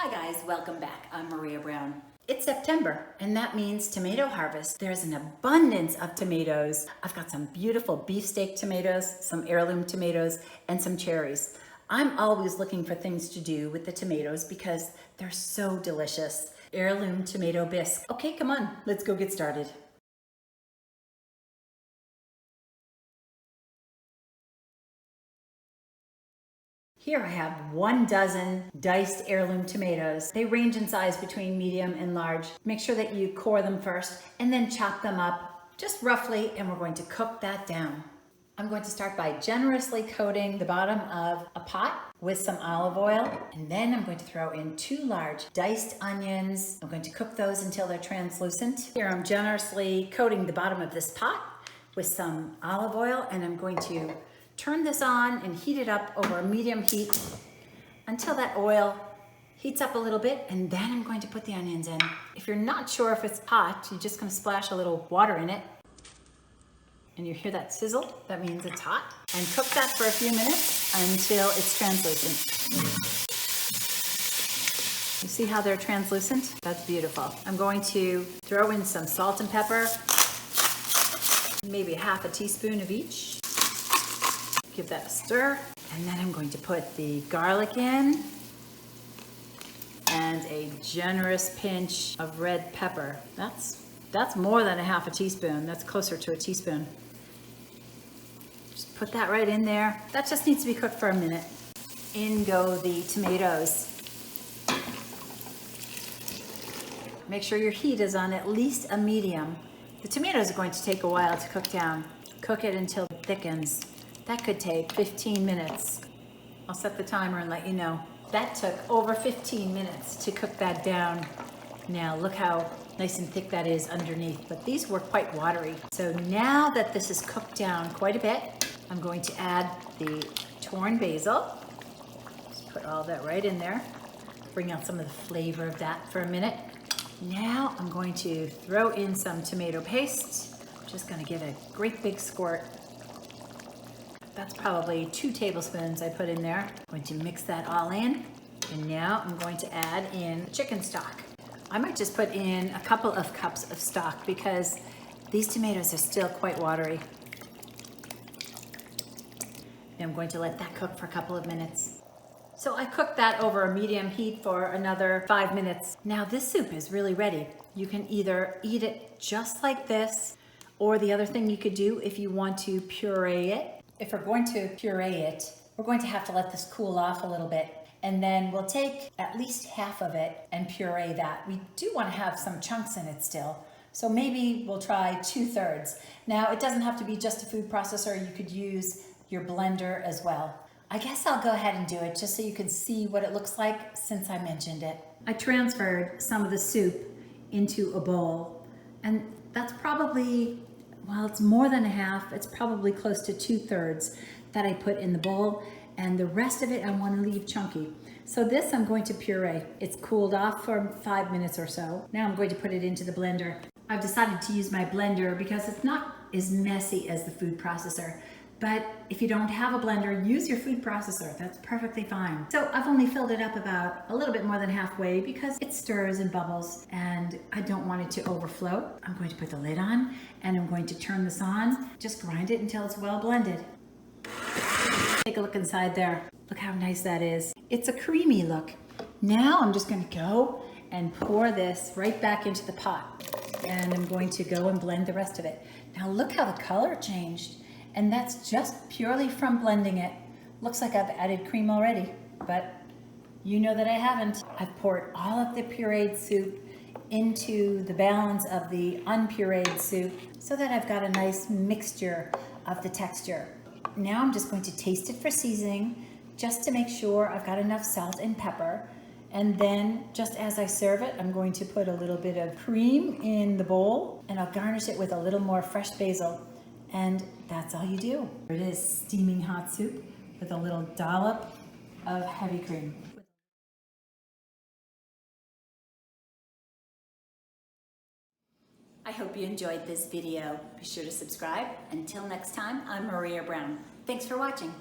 Hi guys, welcome back. I'm Maria Brown. It's September, and that means tomato harvest. There's an abundance of tomatoes. I've got some beautiful beefsteak tomatoes, some heirloom tomatoes, and some cherries. I'm always looking for things to do with the tomatoes because they're so delicious. Heirloom tomato bisque. Okay, come on, let's go get started. Here I have 1 dozen diced heirloom tomatoes. They range in size between medium and large. Make sure that you core them first and then chop them up just roughly, and we're going to cook that down. I'm going to start by generously coating the bottom of a pot with some olive oil, and then I'm going to throw in 2 large diced onions. I'm going to cook those until they're translucent. Here I'm generously coating the bottom of this pot with some olive oil, and I'm going to turn this on and heat it up over a medium heat until that oil heats up a little bit, and then I'm going to put the onions in. If you're not sure if it's hot, you're just going to splash a little water in it, and you hear that sizzle, that means it's hot. And cook that for a few minutes until it's translucent. You see how they're translucent? That's beautiful. I'm going to throw in some salt and pepper, maybe ½ teaspoon of each. Give that a stir, and then I'm going to put the garlic in and a generous pinch of red pepper. That's more than ½ teaspoon. That's closer to a teaspoon. Just put that right in there. That just needs to be cooked for a minute. In go the tomatoes. Make sure your heat is on at least a medium. The tomatoes are going to take a while to cook down. Cook it until it thickens. That could take 15 minutes. I'll set the timer and let you know. That took over 15 minutes to cook that down. Now look how nice and thick that is underneath, but these were quite watery. So now that this is cooked down quite a bit, I'm going to add the torn basil. Just put all that right in there. Bring out some of the flavor of that for a minute. Now I'm going to throw in some tomato paste. I'm just gonna give it a great big squirt. That's probably 2 tablespoons I put in there. I'm going to mix that all in. And now I'm going to add in chicken stock. I might just put in a couple of cups of stock because these tomatoes are still quite watery. And I'm going to let that cook for a couple of minutes. So I cooked that over a medium heat for another 5 minutes. Now this soup is really ready. You can either eat it just like this, or the other thing you could do if you want to puree it. If we're going to puree it, we're going to have to let this cool off a little bit, and then we'll take at least half of it and puree that. We do want to have some chunks in it still, so maybe we'll try 2/3. Now it doesn't have to be just a food processor. You could use your blender as well. I guess I'll go ahead and do it just so you can see what it looks like since I mentioned it. I transferred some of the soup into a bowl, and that's probably, well, it's more than a half. It's probably close to 2/3 that I put in the bowl, and the rest of it I want to leave chunky. So this I'm going to puree. It's cooled off for 5 minutes or so. Now I'm going to put it into the blender. I've decided to use my blender because it's not as messy as the food processor. But if you don't have a blender, use your food processor. That's perfectly fine. So I've only filled it up about a little bit more than halfway because it stirs and bubbles, and I don't want it to overflow. I'm going to put the lid on, and I'm going to turn this on. Just grind it until it's well blended. Take a look inside there. Look how nice that is. It's a creamy look. Now I'm just going to go and pour this right back into the pot, and I'm going to go and blend the rest of it. Now look how the color changed. And that's just purely from blending it. Looks like I've added cream already, but you know that I haven't. I've poured all of the pureed soup into the balance of the unpureed soup so that I've got a nice mixture of the texture. Now I'm just going to taste it for seasoning just to make sure I've got enough salt and pepper. And then just as I serve it, I'm going to put a little bit of cream in the bowl, and I'll garnish it with a little more fresh basil. And that's all you do. It is steaming hot soup with a little dollop of heavy cream. I hope you enjoyed this video. Be sure to subscribe. Until next time, I'm Maria Brown. Thanks for watching.